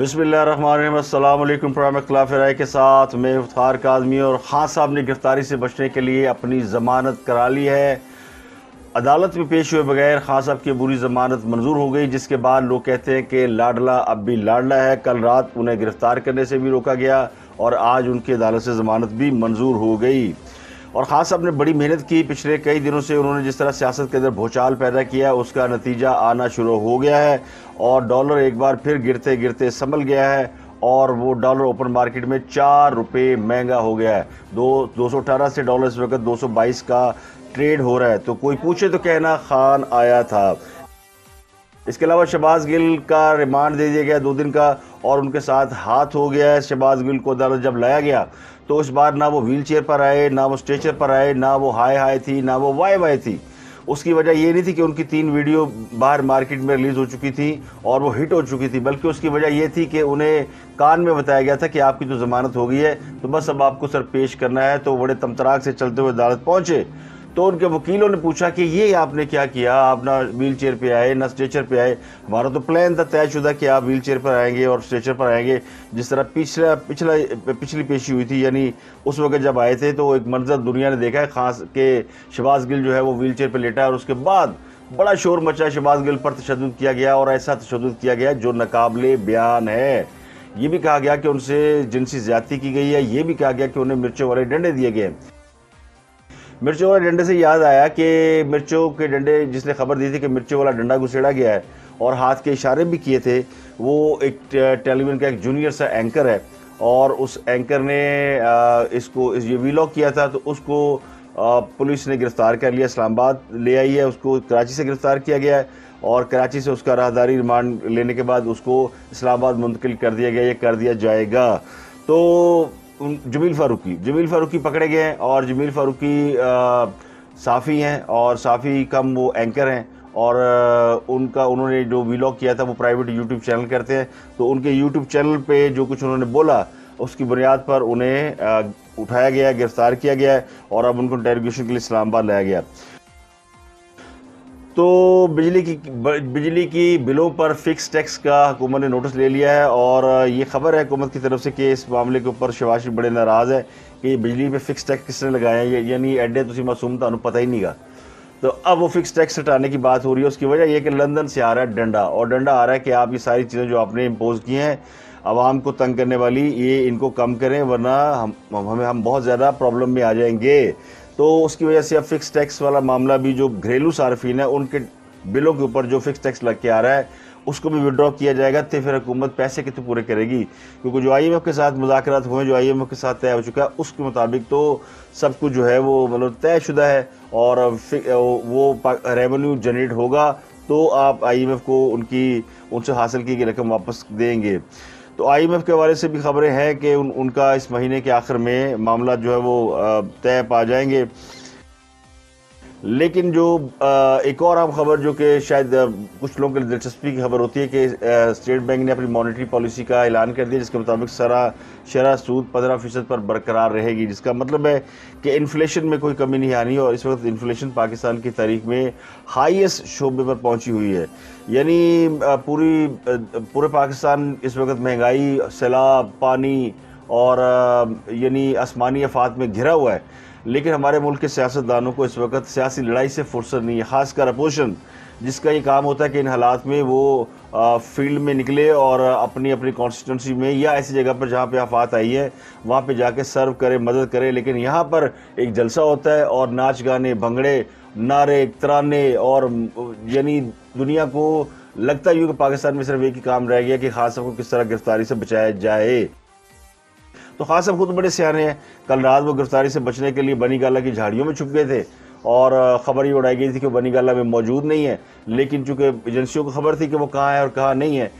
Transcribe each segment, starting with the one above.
बिस्मिल्लाहिर्रहमानिर्रहीम। अस्सलाम वालेकुम। प्रोग्राम इख्तिलाफ राय के साथ मैं इफ्तार काज़मी और खान साहब ने गिरफ्तारी से बचने के लिए अपनी ज़मानत करा ली है। अदालत में पेश हुए बगैर खान साहब की बुरी ज़मानत मंजूर हो गई, जिसके बाद लोग कहते हैं कि लाडला अब भी लाडला है। कल रात उन्हें गिरफ्तार करने से भी रोका गया और आज उनकी अदालत से ज़मानत भी मंजूर हो गई। और खान साहब ने बड़ी मेहनत की। पिछले कई दिनों से उन्होंने जिस तरह सियासत के अंदर भूचाल पैदा किया, उसका नतीजा आना शुरू हो गया है और डॉलर एक बार फिर गिरते गिरते संभल गया है और वो डॉलर ओपन मार्केट में 4 रुपये महंगा हो गया है। 218 से डॉलर इस वक्त 222 का ट्रेड हो रहा है। तो कोई पूछे तो कहना खान आया था। इसके अलावा शहबाज गिल का रिमांड दे दिया गया 2 दिन का और उनके साथ हाथ हो गया है। शहबाज गिल को अदालत जब लाया गया तो इस बार ना वो व्हील चेयर पर आए, ना वो स्ट्रेचर पर आए, ना वो हाय हाय थी, ना वो वाई वाई थी। उसकी वजह ये नहीं थी कि उनकी 3 वीडियो बाहर मार्केट में रिलीज़ हो चुकी थी और वो हिट हो चुकी थी, बल्कि उसकी वजह ये थी कि उन्हें कान में बताया गया था कि आपकी तो ज़मानत हो गई है, तो बस अब आपको सर पेश करना है। तो बड़े तमतराक से चलते हुए अदालत पहुँचे तो उनके वकीलों ने पूछा कि ये आपने क्या किया, आप ना व्हील चेयर पे आए ना स्ट्रेचर पे आए। हमारा तो प्लान था तयशुदा कि आप व्हील चेयर पर आएंगे और स्ट्रेचर पर आएंगे, जिस तरह पिछली पेशी हुई थी। यानी उस वक्त जब आए थे तो एक मंजर दुनिया ने देखा है, खास के शहबाज गिल जो है वो व्हील चेयर पर लेटा है और उसके बाद बड़ा शोर मचा। शहबाज गिल पर तशद्दुद किया गया और ऐसा तशद्दुद किया गया जो नाकाबिले बयान है। ये भी कहा गया कि उनसे जिनसी ज्यादती की गई है। ये भी कहा गया कि उन्हें मिर्चों वाले डंडे दिए गए। मिर्चों वाले डंडे से याद आया कि मिर्चों के डंडे, जिसने खबर दी थी कि मिर्चों वाला डंडा घुसेड़ा गया है और हाथ के इशारे भी किए थे, वो एक टेलीविजन का एक जूनियर सा एंकर है और उस एंकर ने ये वीलॉग किया था। तो उसको पुलिस ने गिरफ्तार कर लिया, इस्लामाबाद ले आई है। उसको कराची से गिरफ्तार किया गया है और कराची से उसका राहदारी रिमांड लेने के बाद उसको इस्लामाबाद मुंतकिल कर दिया गया, ये कर दिया जाएगा। तो जमील फ़ारूकी पकड़े गए हैं और जमील फ़ारूकी साफ़ी हैं और साफ़ी कम वो एंकर हैं और उन्होंने जो व्लॉग किया था वो प्राइवेट यूट्यूब चैनल करते हैं। तो उनके यूट्यूब चैनल पे जो कुछ उन्होंने बोला उसकी बुनियाद पर उन्हें उठाया गया, गिरफ्तार किया गया है और अब उनको इंटेरोगेशन के लिए इस्लामाबाद लाया गया। तो बिजली की बिलों पर फिक्स टैक्स का हुकूमत ने नोटिस ले लिया है और ये खबर है हुकूमत की तरफ से कि इस मामले के ऊपर शहबाज शरीफ बड़े नाराज़ है कि बिजली पे फिक्स टैक्स किसने लगाया है, यानी एडे तुसी मासूम था पता ही नहीं गा। तो अब वो फिक्स टैक्स हटाने की बात हो रही है। उसकी वजह यह कि लंदन से आ रहा है डंडा, और डंडा आ रहा है कि आप ये सारी चीज़ें जो आपने इम्पोज की हैं आवाम को तंग करने वाली, ये इनको कम करें वरना हम बहुत ज़्यादा प्रॉब्लम में आ जाएंगे। तो उसकी वजह से अब फिक्स टैक्स वाला मामला भी, जो घरेलू सार्फिन है उनके बिलों के ऊपर जो फिक्स टैक्स लग के आ रहा है उसको भी विड्रॉ किया जाएगा। तो फिर हुकूमत पैसे कितने पूरे करेगी, क्योंकि जो IMF के साथ मुज़ाकरात हुए, जो IMF के साथ तय हो चुका है उसके मुताबिक तो सब कुछ जो है वो मतलब तयशुदा है और वो रेवेन्यू जनरेट होगा तो आप IMF को उनसे हासिल की गई रकम वापस देंगे। तो IMF के हवाले से भी खबरें हैं कि उनका इस महीने के आखिर में मामला जो है वो तय पा जाएंगे। लेकिन जो एक और आम खबर जो कि शायद कुछ लोगों के लिए दिलचस्पी की खबर होती है कि स्टेट बैंक ने अपनी मॉनेटरी पॉलिसी का ऐलान कर दिया, जिसके मुताबिक शरह सूद 15% पर बरकरार रहेगी, जिसका मतलब है कि इन्फ्लेशन में कोई कमी नहीं आनी और इस वक्त इन्फ्लेशन पाकिस्तान की तारीख में हाईएस्ट शोबे पर पहुंची हुई है। यानी पूरे पाकिस्तान इस वक्त महंगाई, सैलाब, पानी और यानी आसमानी आफात में घिरा हुआ है। लेकिन हमारे मुल्क के सियासतदानों को इस वक्त सियासी लड़ाई से फुर्सत नहीं है, खासकर अपोजिशन, जिसका ये काम होता है कि इन हालात में वो फील्ड में निकले और अपनी कॉन्स्टिट्यूंसी में या ऐसी जगह पर जहाँ पे आफात आई है वहाँ पे जाके सर्व करे, मदद करे। लेकिन यहाँ पर एक जलसा होता है और नाच गाने, भंगड़े, नारे, तराने और यानी दुनिया को लगता है कि पाकिस्तान में सिर्फ एक ही काम रह गया कि खास को किस तरह गिरफ्तारी से बचाया जाए। तो खास साहब खुद बड़े सियाने हैं। कल रात वो गिरफ्तारी से बचने के लिए बनी गाला की झाड़ियों में छुप गए थे और ख़बर ये उड़ाई गई थी कि बनी गाला में मौजूद नहीं है, लेकिन चूंकि एजेंसियों को खबर थी कि वो कहाँ है और कहाँ नहीं है।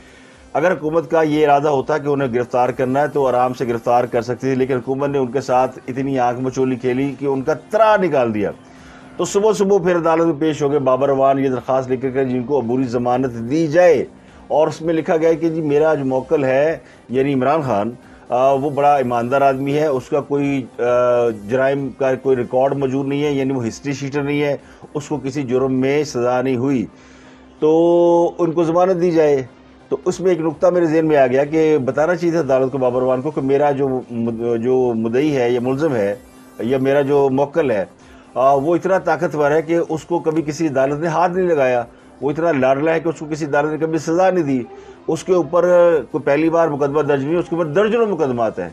अगर हुकूमत का ये इरादा होता कि उन्हें गिरफ्तार करना है तो आराम से गिरफ्तार कर सकती थी, लेकिन हुकूमत ने उनके साथ इतनी आंख मचोली खेली कि उनका तरा निकाल दिया। तो सुबह सुबह फिर अदालत में पेश हो गए बाबर अवान ये दरख्वास्त लेकर के जिनको अबूरी ज़मानत दी जाए, और उसमें लिखा गया कि जी मेरा जो मौकल है यानी इमरान खान, वो बड़ा ईमानदार आदमी है, उसका कोई जराइम का कोई रिकॉर्ड मौजूद नहीं है, यानी वो हिस्ट्री शीटर नहीं है, उसको किसी जुर्म में सज़ा नहीं हुई, तो उनको ज़मानत दी जाए। तो उसमें एक नुक्ता मेरे जहन में आ गया कि बताना चाहिए था अदालत को, बाबर अवान को, कि मेरा जो मुद्दई है या मुलज़िम है या मेरा जो मौक्कल है वो इतना ताकतवर है कि उसको कभी किसी अदालत ने हाथ नहीं लगाया, वो इतना लाडला है कि उसको किसी अदालत ने कभी सज़ा नहीं दी, उसके ऊपर कोई पहली बार मुकदमा दर्ज नहीं, उसके ऊपर दर्जनों मुकदमात हैं।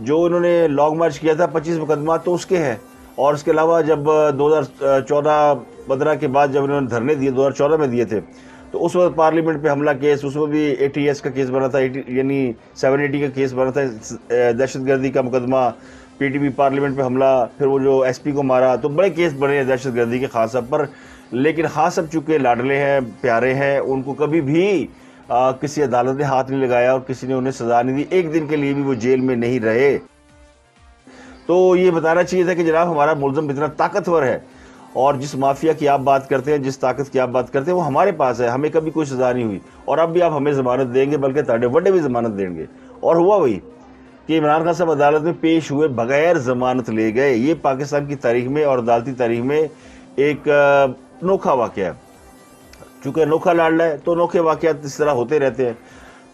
जो इन्होंने लॉन्ग मार्च किया था 25 मुकदमात तो उसके हैं, और उसके अलावा जब 2014-15 के बाद जब इन्होंने धरने दिए, 2014 में दिए थे, तो उस वक्त पार्लियामेंट पे हमला केस, उसमें भी ATS का केस बना था, यानी 780 का केस बना था, दहशतगर्दी का मुकदमा, PTP पार्लियामेंट पे हमला, फिर वो जो SP को मारा, तो बड़े केस बने हैं दहशतगर्दी के खान साहब पर। लेकिन खान साहब चूँकि लाडले हैं, प्यारे हैं, उनको कभी भी किसी अदालत ने हाथ नहीं लगाया और किसी ने उन्हें सज़ा नहीं दी, एक दिन के लिए भी वो जेल में नहीं रहे। तो ये बताना चाहिए था कि जनाब हमारा मुलज़िम इतना ताकतवर है, और जिस माफिया की आप बात करते हैं, जिस ताकत की आप बात करते हैं, वो हमारे पास है, हमें कभी कोई सज़ा नहीं हुई, और अब भी आप हमें ज़मानत देंगे, बल्कि ताड़े वड्डे भी ज़मानत देंगे। और हुआ वही कि इमरान खान साहब अदालत में पेश हुए बगैर ज़मानत ले गए। ये पाकिस्तान की तारीख में और अदालती तारीख में एक अनोखा वाक़या है। चूँकि अनोखा लाडला है तो अनोखे वाक़यात इस तरह होते रहते हैं।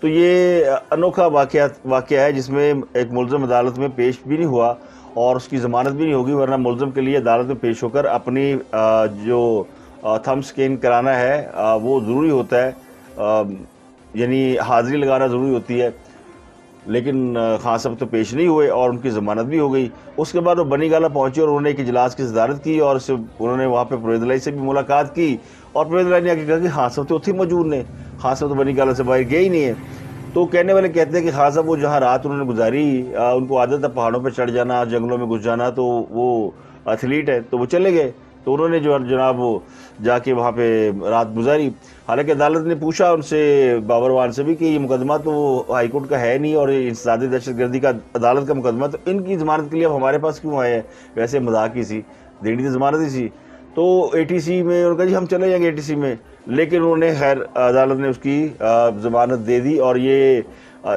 तो ये अनोखा वाक़या है जिसमें एक मुलज़िम अदालत में पेश भी नहीं हुआ और उसकी ज़मानत भी नहीं होगी, वरना मुलज़िम के लिए अदालत में पेश होकर अपनी जो थंब स्कैन कराना है वो ज़रूरी होता है, यानी हाज़िरी लगाना ज़रूरी होती है। लेकिन खान साहब तो पेश नहीं हुए और उनकी ज़मानत भी हो गई। उसके बाद वो बनी गाला पहुँचे और उन्होंने एक इजलास की सदारत की, और उन्होंने वहाँ पे परवेज़ इलाही से भी मुलाकात की, और परवेज़ इलाही ने आगे कहा कि खान साहब तो उत्थे मौजूद ने, खान साहब तो बनी गाला से बाहर गए ही नहीं है। तो कहने वाले कहते हैं कि खान साहब वो जहाँ रात उन्होंने गुजारी, उनको आदत है पहाड़ों पर चढ़ जाना, जंगलों में घुस जाना, तो वो एथलीट है, तो वो चले गए। तो उन्होंने जो जनाब वो जाके वहाँ पे रात गुजारी। हालांकि अदालत ने पूछा उनसे, बाबर अवान से भी, कि ये मुकदमा तो हाई कोर्ट का है नहीं और इंसदादी दहशतगर्दी का अदालत का मुकदमा, तो इनकी ज़मानत के लिए अब हमारे पास क्यों आए हैं? वैसे मजाक ही सी, देनी तो ज़मानत ही सी। तो ATC में उन्होंने कहा जी हम चले जाएंगे ATC में, लेकिन उन्होंने खैर अदालत ने उसकी ज़मानत दे दी। और ये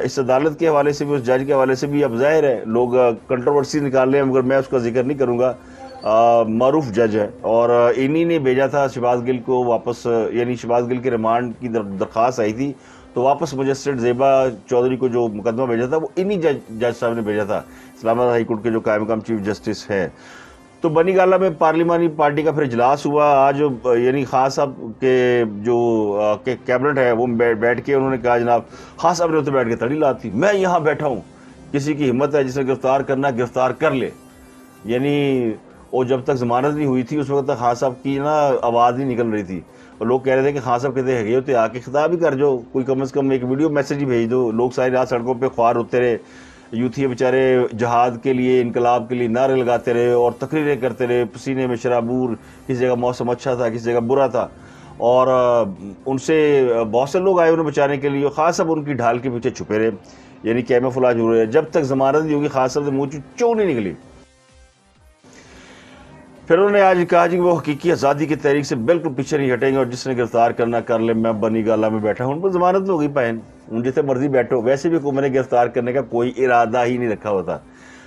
इस अदालत के हवाले से भी, उस जज के हवाले से भी अब ज़ाहिर है लोग कंट्रोवर्सी निकाल रहे हैं, मगर मैं उसका जिक्र नहीं करूँगा। मरूफ जज है और इन्हीं ने भेजा था शहबाज गिल को वापस, यानी शहबाज गिल के रिमांड की दरख्वास्त आई थी, तो वापस मजिस्ट्रेट ज़ेबा चौधरी को जो मुकदमा भेजा था वो इन्हीं जज साहब ने भेजा था, इस्लामाबाद हाई कोर्ट के जो कायम मकाम चीफ जस्टिस हैं। तो बनी गाला में पार्लिमानी पार्टी का फिर इजलास हुआ आज, यानी खान साहब के जो कैबिनेट है वो बैठ के उन्होंने कहा जनाब खान साहब ने उतर बैठ के तड़ी लाती, मैं यहाँ बैठा हूँ, किसी की हिम्मत है जिसे गिरफ्तार करना गिरफ्तार कर ले। यानी और जब तक ज़मानत नहीं हुई थी उस वक्त तक खान साहब की ना आवाज़ नहीं निकल रही थी, और लोग कह रहे थे कि खान साहब कहते हैं होते आके खिताब ही कर जो, कोई कम से कम एक वीडियो मैसेज ही भेज दो। लोग सारी रात सड़कों पे ख्वार होते रहे, यूथी बेचारे जहाद के लिए, इनकलाब के लिए नारे लगाते रहे और तकरीरें करते रहे, पसीने में शराबूर, किसी जगह मौसम अच्छा था, किसी जगह बुरा था, और उनसे बहुत से लोग आए उन्हें बचाने के लिए। खान साहब उनकी ढाल के पीछे छुपे रहे, यानी कैमोफ्लेज हो रहे। जब तक ज़मानत नहीं होगी खान साहब से मुँह चो नहीं निकली। फिर उन्होंने आज कहा जी वो हकीकी आज़ादी की तहरीक से बिल्कुल पीछे नहीं हटेंगे और जिसने गिरफ्तार करना कर ले, मैं बनी गाला में बैठा हूँ, उन पर ज़मानत में होगी पैन, उन जितने मर्जी बैठो। वैसे भी हुकूमत ने गिरफ्तार करने का कोई इरादा ही नहीं रखा होता।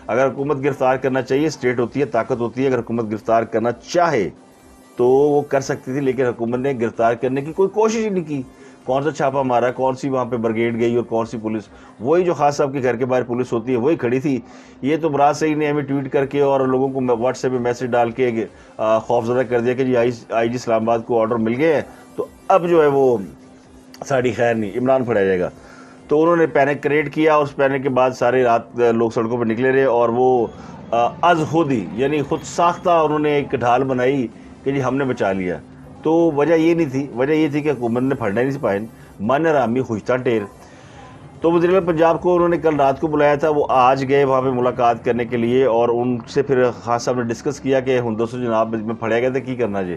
अगर हुकूमत गिरफ्तार करना चाहिए, स्टेट होती है, ताकत होती है, अगर हुकूमत गिरफ्तार करना चाहे तो वो कर सकती थी, लेकिन हुकूमत ने गिरफ्तार करने की कोई कोशिश ही नहीं की। कौन सा छापा मारा, कौन सी वहाँ पे ब्रिगेड गई और कौन सी पुलिस, वही जो खास साहब के घर के बाहर पुलिस होती है वही खड़ी थी। ये तो बराज सही ने हमें ट्वीट करके और लोगों को व्हाट्सएप में मैसेज डाल के खौफजदा कर दिया कि जी IG इस्लामाबाद को ऑर्डर मिल गए हैं, तो अब जो है वो साड़ी खैर नहीं, इमरान फड़ा जाएगा। तो उन्होंने पैनिक क्रिएट किया, उस पैनिक के बाद सारी रात लोग सड़कों पर निकले रहे, और वो अज खुद ही, यानी खुद साख्ता उन्होंने एक ढाल बनाई कि जी हमने बचा लिया। तो वजह ये नहीं थी, वजह ये थी कि हुकूमत ने फड़ना नहीं पाए, मन रामी खुशता टेर। तो वज़ीर पंजाब को उन्होंने कल रात को बुलाया था, वो आज गए वहाँ पे मुलाकात करने के लिए, और उनसे फिर खान साहब ने डिस्कस किया कि हम दोस्तों जनाब में फड़े गए थे, की करना जी,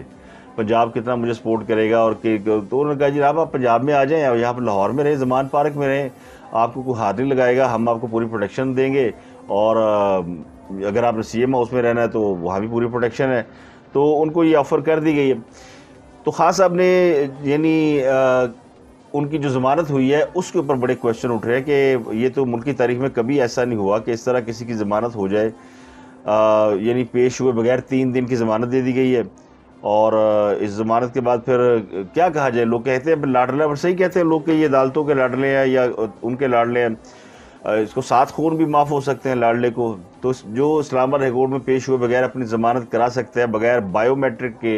पंजाब कितना मुझे सपोर्ट करेगा। और तो उन्होंने कहा जनाब आप पंजाब में आ जाएँ, यहाँ पर लाहौर में रहें, ज़मान पार्क में रहें, आपको कोई हाथ नहीं लगाएगा, हम आपको पूरी प्रोटेक्शन देंगे, और अगर आपने CM हाउस में रहना है तो वहाँ भी पूरी प्रोटेक्शन है। तो उनको ये ऑफ़र कर दी गई है। तो खान साहब ने, यानी उनकी जो ज़मानत हुई है उसके ऊपर बड़े क्वेश्चन उठ रहे हैं कि ये तो मुल्क की तारीख में कभी ऐसा नहीं हुआ कि इस तरह किसी की ज़मानत हो जाए। यानी पेश हुए बगैर 3 दिन की ज़मानत दे दी गई है, और इस ज़मानत के बाद फिर क्या कहा जाए। लोग कहते हैं लाडला, सही कहते हैं लोग कि ये अदालतों के लाडले हैं या उनके लाडले हैं। इसको 7 खून भी माफ़ हो सकते हैं लाडले को। तो जो इस्लामाबाद हाई कोर्ट में पेश हुए बगैर अपनी ज़मानत करा सकते हैं, बगैर बायोमेट्रिक के,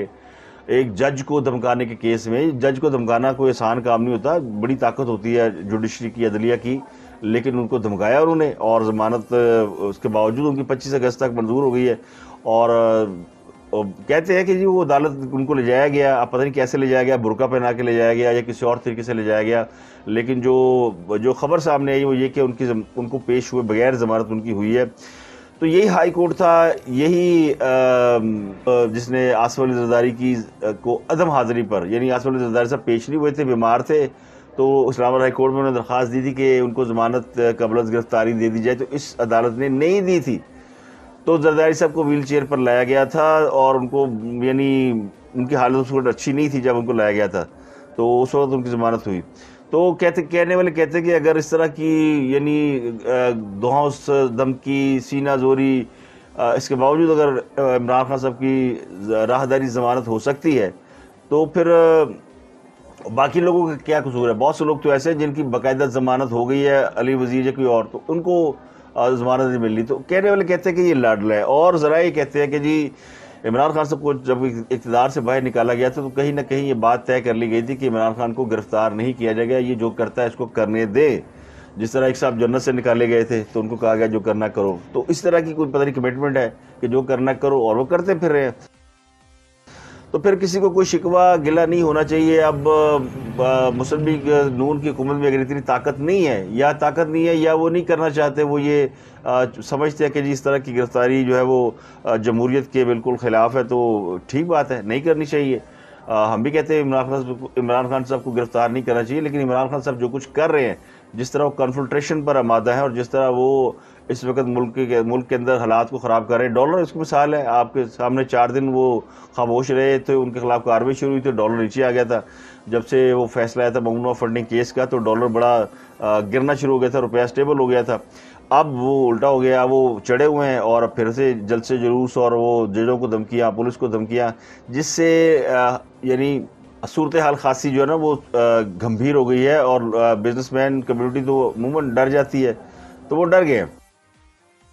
एक जज को धमकाने के केस में। जज को धमकाना कोई आसान काम नहीं होता, बड़ी ताकत होती है जुडिशरी की, अदलिया की। लेकिन उनको धमकाया उन्होंने, और ज़मानत उसके बावजूद उनकी 25 अगस्त तक मंजूर हो गई है। और कहते हैं कि जी वो अदालत उनको ले जाया गया, अब पता नहीं कैसे ले जाया गया, बुर्का पहना के ले जाया गया या किसी और तरीके से ले जाया गया। लेकिन जो खबर सामने आई वो ये कि उनको पेश हुए बगैर ज़मानत उनकी हुई है। तो यही हाई कोर्ट था, यही जिसने आसिफ अली जरदारी की को अदम हाज़िरी पर, यानी आसिफ अली जरदारी साहब पेश नहीं हुए थे, बीमार थे, तो इस्लामाबाद हाई कोर्ट में उन्होंने दरख्वास्त दी थी कि उनको ज़मानत कबल गिरफ्तारी दे दी जाए, तो इस अदालत ने नहीं दी थी। तो जरदारी साहब को व्हील चेयर पर लाया गया था और उनको, यानी उनकी हालत उस वक्त अच्छी नहीं थी जब उनको लाया गया था, तो उस वक्त उनकी ज़मानत हुई। तो कहने वाले कहते हैं कि अगर इस तरह की, यानी धौंस, धमकी, सीना जोरी, इसके बावजूद अगर इमरान खान साहब की राहदारी ज़मानत हो सकती है, तो फिर बाकी लोगों का क्या कसूर है। बहुत से लोग तो ऐसे हैं जिनकी बाकायदा ज़मानत हो गई है, अली वजीर या कोई और, तो उनको ज़मानत नहीं मिल रही। तो कहने वाले कहते हैं कि ये लाडला है, और ज़रा ये कहते हैं कि जी इमरान खान साहब को जब इक़्तिदार से बाहर निकाला गया था तो कहीं ना कहीं ये बात तय कर ली गई थी कि इमरान खान को गिरफ्तार नहीं किया जाएगा, ये जो करता है इसको करने दे। जिस तरह एक साहब जन्नत से निकाले गए थे तो उनको कहा गया जो करना करो, तो इस तरह की कोई पता नहीं कमिटमेंट है कि जो करना करो, और वो करते फिर रहे हैं। तो फिर किसी को कोई शिकवा गिला नहीं होना चाहिए। अब मुस्लिम लीग नून की हुकूमत में अगर इतनी ताकत नहीं है, या वो नहीं करना चाहते, वो ये समझते हैं कि जी इस तरह की गिरफ्तारी जो है वो जमहूरियत के बिल्कुल ख़िलाफ़ है, तो ठीक बात है, नहीं करनी चाहिए। हम भी कहते हैं इमरान खान साहब को गिरफ्तार नहीं करना चाहिए, लेकिन इमरान खान साहब जो कुछ कर रहे हैं, जिस तरह वो कन्फ्रंटेशन पर आमादा है और जिस तरह वो इस वक्त मुल्क के अंदर हालात को ख़राब कर रहे हैं। डॉलर इसकी मिसाल है, आपके सामने 4 दिन वो खामोश रहे थे, उनके खिलाफ कार्रवाई शुरू हुई थी, डॉलर नीचे आ गया था। जब से वो फैसला आया था ममनूआ फंडिंग केस का, तो डॉलर बड़ा गिरना शुरू हो गया था, रुपया स्टेबल हो गया था। अब वो उल्टा हो गया, वो चढ़े हुए हैं और फिर से जलसे जुलूस और वो जजों को धमकियाँ, पुलिस को धमकियाँ, जिससे यानी सूरत हाल खासी जो है ना वो गंभीर हो गई है। और बिजनेसमैन कम्युनिटी तो अमूमन डर जाती है, तो वो डर गए हैं।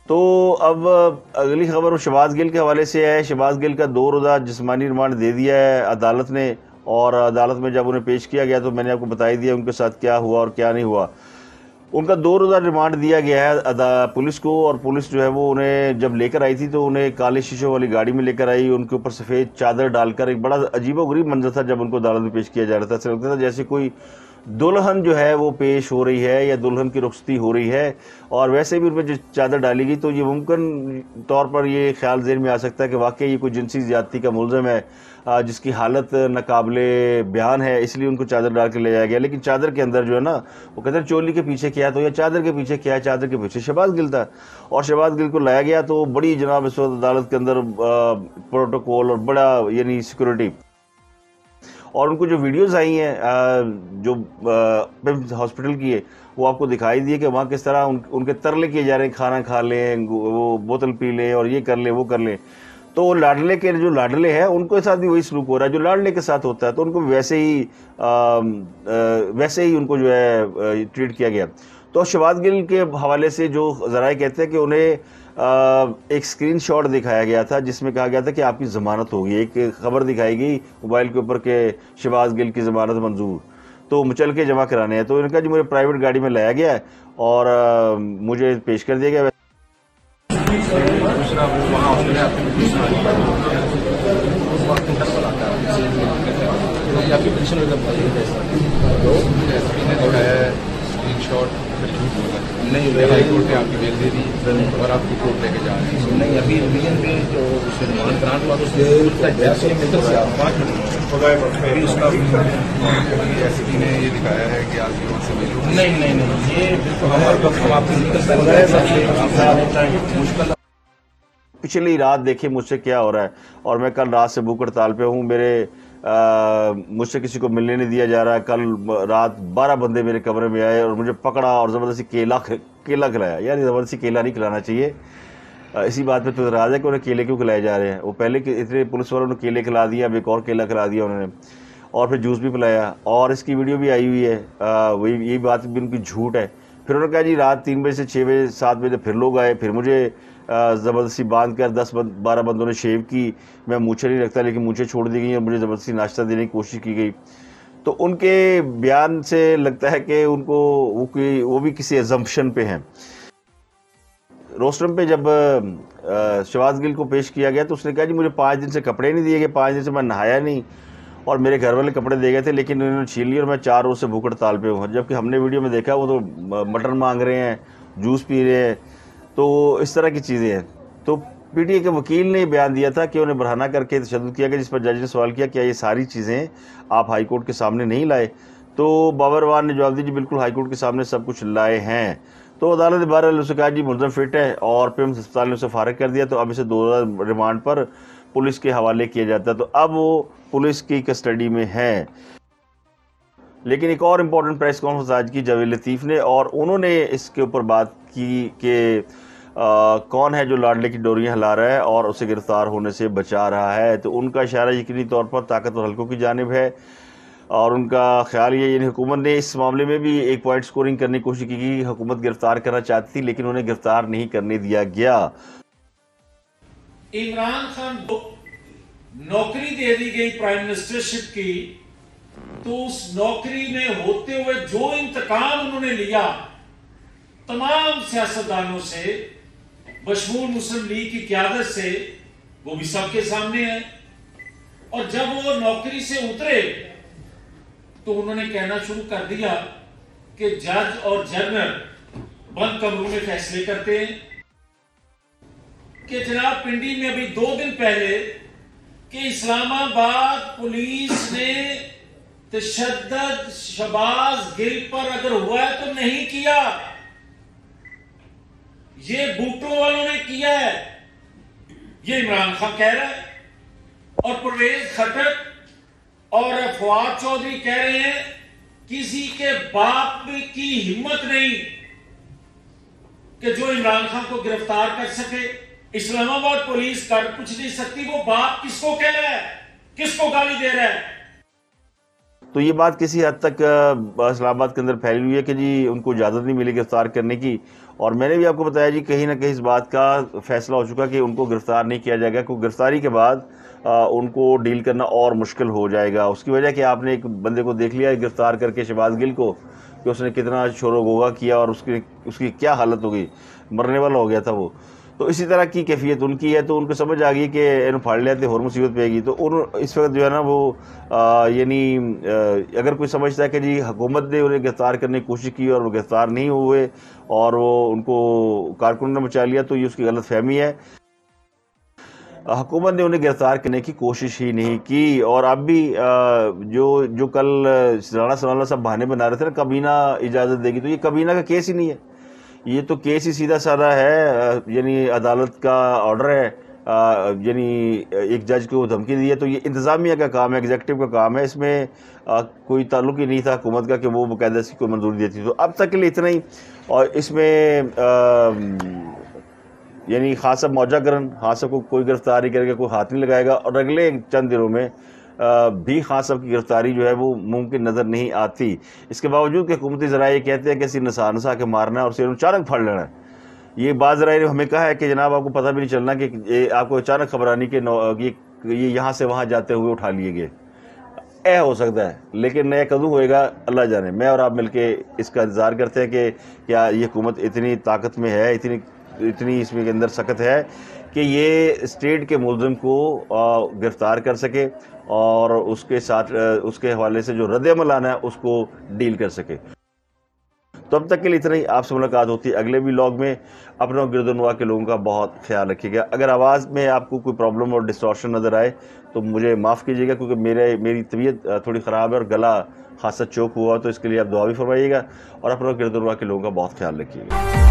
तो अब अगली खबर वो शहबाज गिल के हवाले से है। शहबाज गिल का 2 रोज़ा जिस्मानी रिमांड दे दिया है अदालत ने, और अदालत में जब उन्हें पेश किया गया तो मैंने आपको बता ही दिया उनके साथ क्या हुआ और क्या नहीं हुआ। उनका 2 रोज़ा रिमांड दिया गया है पुलिस को, और पुलिस जो है वो उन्हें जब लेकर आई थी तो उन्हें काले शीशों वाली गाड़ी में लेकर आई, उनके ऊपर सफ़ेद चादर डालकर। एक बड़ा अजीबोगरीब मंजर था जब उनको अदालत में पेश किया जा रहा था। ऐसा लगता था जैसे कोई दुल्हन जो है वो पेश हो रही है या दुल्हन की रुखसती हो रही है। और वैसे भी उन पर जो चादर डाली गई, तो ये मुमकिन तौर पर ये ख्याल ज़हन में आ सकता है कि वाकई ये कोई जिनसी ज़्यादती का मुलज़म है, जिसकी हालत नाकाबिले बयान है, इसलिए उनको चादर डाल के ले जाया गया। लेकिन चादर के अंदर जो है ना, वो कहते हैं चोली के पीछे क्या, तो या चादर के पीछे क्या है, चादर के पीछे शहबाज गिल था। और शहबाज गिल को लाया गया तो बड़ी जनाब इस वक्त अदालत के अंदर प्रोटोकॉल और बड़ा यानी सिक्योरिटी। और उनको जो वीडियोस आई हैं जो हॉस्पिटल की है, वो आपको दिखाई दिए कि वहाँ किस तरह उनके तरले किए जा रहे हैं, खाना खा लें, वो बोतल पी लें और ये कर लें वो कर लें। तो लाडले के जो लाडले हैं उनके साथ भी वही सलूक हो रहा है जो लाडले के साथ होता है, तो उनको वैसे ही उनको जो है ट्रीट किया गया। तो शहबाज गिल के हवाले से जो ज़राए कहते हैं कि उन्हें एक स्क्रीनशॉट दिखाया गया था जिसमें कहा गया था कि आपकी ज़मानत होगी। एक खबर दिखाई गई मोबाइल के ऊपर के शहबाज गिल की ज़मानत मंजूर, तो मुचल के जमा कराने हैं। तो इनका जो मुझे प्राइवेट गाड़ी में लाया गया है और मुझे पेश कर दिया गया। नहीं, हाई कोर्ट ने आपकी बेल दे दी और आपकी कोर्ट लेके जा रहे हैं। नहीं, अभी रिवीजन पे जो उसने रिमांड कराने के बाद उसका एसपी ने ये दिखाया है कि आपकी वहाँ से मिलो। नहीं, ये बिल्कुल हम आपकी मुश्किल। पिछली रात देखिए मुझसे क्या हो रहा है, और मैं कल रात से भूख हड़ताल पे हूँ। मुझसे किसी को मिलने नहीं दिया जा रहा है। कल रात 12 बंदे मेरे कमरे में आए और मुझे पकड़ा और ज़बरदस्ती केला खिलाया। यार ज़बरदस्ती केला नहीं खिलाना चाहिए। इसी बात पे तो नाराज़ है कि उन्हें केले क्यों खिलाए जा रहे हैं। वो पहले कि इतने पुलिस वालों ने केले खिला दिया, अब एक और केला खिला दिया उन्होंने, और फिर जूस भी पिलाया, और इसकी वीडियो भी आई हुई है। वही यही बात भी उनकी झूठ है। फिर उन्होंने कहा जी रात 3 बजे से 6 बजे 7 बजे फिर लोग आए, फिर मुझे ज़बरदस्ती बांध कर 10-12 बंदों ने शेव की। मैं मूछें नहीं रखता, लेकिन मूछें छोड़ दी गई और मुझे ज़बरदस्ती नाश्ता देने की कोशिश की गई। तो उनके बयान से लगता है कि उनको वो भी किसी अजम्पशन पे हैं। रोस्टरम पे जब शहबाज गिल को पेश किया गया तो उसने कहा जी मुझे 5 दिन से कपड़े नहीं दिए गए, 5 दिन से मैं नहाया नहीं, और मेरे घर वाले कपड़े दे गए थे लेकिन उन्होंने छीन लिए और मैं 4 रोज़ से भूख हड़ताल पे हूँ। जबकि हमने वीडियो में देखा वो तो मटन मांग रहे हैं, जूस पी रहे हैं, तो इस तरह की चीज़ें हैं। तो पीटीए के वकील ने बयान दिया था कि उन्हें बरहाना करके तशद्दुद किया गया, जिस पर जज ने सवाल किया क्या ये सारी चीज़ें आप हाई कोर्ट के सामने नहीं लाए। तो बाबरवान ने जवाब दिया जी बिल्कुल हाई कोर्ट के सामने सब कुछ लाए हैं। तो अदालत ने बहरहाल उससे कहा जी मुलज़म फिट है, और पिम्स अस्पताल ने उसे फारिग कर दिया। तो अब इसे 2 रिमांड पर पुलिस के हवाले किया जाता है। तो अब वो पुलिस की कस्टडी में है। लेकिन एक और इम्पोर्टेंट प्रेस कॉन्फ्रेंस आज की जावेद लतीफ़ ने, और उन्होंने इसके ऊपर बात की कि कौन है जो लाडले की डोरियां हिला रहा है और उसे गिरफ्तार होने से बचा रहा है। तो उनका इशारा यकीनी तौर पर ताकतवर हलकों की जानिब है, और उनका ख्याल ये यानी हुकूमत ने इस मामले में भी एक पॉइंट स्कोरिंग करने की कोशिश की कि हुकूमत गिरफ्तार करना चाहती थी लेकिन उन्हें गिरफ्तार नहीं करने दिया गया। इमरान खान को नौकरी दे दी गई प्राइम मिनिस्टरशिप की, तो उस नौकरी में होते हुए जो इंतकाम उन्होंने लिया तमाम सियासतदानों से, बशमूल मुस्लिम लीग की क़यादत से, वो भी सबके सामने है। और जब वो नौकरी से उतरे तो उन्होंने कहना शुरू कर दिया कि जज और जनरल बंद कमरों में फैसले करते हैं, कि जनाब पिंडी में अभी 2 दिन पहले कि इस्लामाबाद पुलिस ने तशद्दुद शहबाज गिल पर अगर हुआ है तो नहीं किया, ये भुट्टो वालों ने किया है, ये इमरान खान कह रहा है। और परवेज खटक और फवाद चौधरी कह रहे हैं किसी के बाप की हिम्मत नहीं कि जो इमरान खान को गिरफ्तार कर सके। इस्लामाबाद पुलिस कर कुछ नहीं सकती, वो बाप किसको कह रहा है, किसको गाली दे रहा है। तो ये बात किसी हद तक इस्लामाबाद के अंदर फैली हुई है कि जी उनको इजाज़त नहीं मिली गिरफ्तार करने की। और मैंने भी आपको बताया जी कहीं ना कहीं इस बात का फैसला हो चुका कि उनको गिरफ्तार नहीं किया जाएगा, क्योंकि गिरफ्तारी के बाद उनको डील करना और मुश्किल हो जाएगा। उसकी वजह कि आपने एक बंदे को देख लिया गिरफ्तार करके, शहबाज गिल को, कि उसने कितना शोर गोगा किया और उसकी क्या हालत हो गई, मरने वाला हो गया था वो। तो इसी तरह की कैफियत उनकी है। तो उनको समझ आ गई कि इन फाड़ लिया तो और मुसीबत पेगी। तो उन इस वक्त जो है ना वो यानी अगर कोई समझता है कि जी हुकूमत ने उन्हें गिरफ्तार करने की कोशिश की और वो गिरफ्तार नहीं हुए और वो उनको कारकुन ने बचा लिया, तो ये उसकी गलत फहमी है। हुकूमत ने उन्हें गिरफ्तार करने की कोशिश ही नहीं की। और अब भी जो कल राणा सनाउल्लाह सब बहाने बना रहे थे ना, कबीना इजाज़त देगी, तो ये कबीना का केस ही नहीं है, ये तो केस ही सीधा साधा है। यानी अदालत का ऑर्डर है, यानी एक जज को धमकी दी है, तो ये इंतज़ामिया का काम है, एग्जेक्टिव का काम है। इसमें कोई ताल्लुक ही नहीं था हुकूमत का कि वो बाकायदा इसकी कोई मंजूरी देती। तो अब तक के लिए इतना ही। और इसमें यानी खास साहब मौजा करन, खास साहब को कोई गिरफ्तार नहीं करेगा, कोई हाथ नहीं लगाएगा। और अगले चंद दिनों में भी खान साहब की गिरफ्तारी जो है वो मुमकिन नज़र नहीं आती। इसके बावजूद कि हुकूमती ज़राए ये कहते हैं कि सिर नसा नसा के मारना है और सिर अचानक फाड़ लेना है। ये बाज़ ज़राए ने हमें कहा है कि जनाब आपको पता भी नहीं चलना कि आपको अचानक खबर आनी कि ये यहाँ से वहाँ जाते हुए उठा लिए गए। ऐ हो सकता है, लेकिन नया कदू होएगा अल्लाह जाने। मैं और आप मिलके इसका इंतज़ार करते हैं कि क्या ये हुकूमत इतनी ताकत में है, इतनी इसमें के अंदर सख्त है कि ये स्टेट के मुलज़िम को गिरफ़्तार कर सके और उसके साथ उसके हवाले से जो रद्द-ए-अमल आना है उसको डील कर सके। तो अब तक के लिए इतना ही। आपसे मुलाकात होती है अगले व्लॉग में। अपना और गिरदनवा के लोगों का बहुत ख्याल रखिएगा। अगर आवाज़ में आपको कोई प्रॉब्लम और डिस्टॉर्शन नज़र आए तो मुझे माफ़ कीजिएगा, क्योंकि मेरी तबीयत थोड़ी ख़राब है और गला खासा चोक हुआ, तो इसके लिए आप दुआ भी फरमाइएगा। और अपना और गिरदनवा के लोगों का बहुत ख्याल रखिएगा।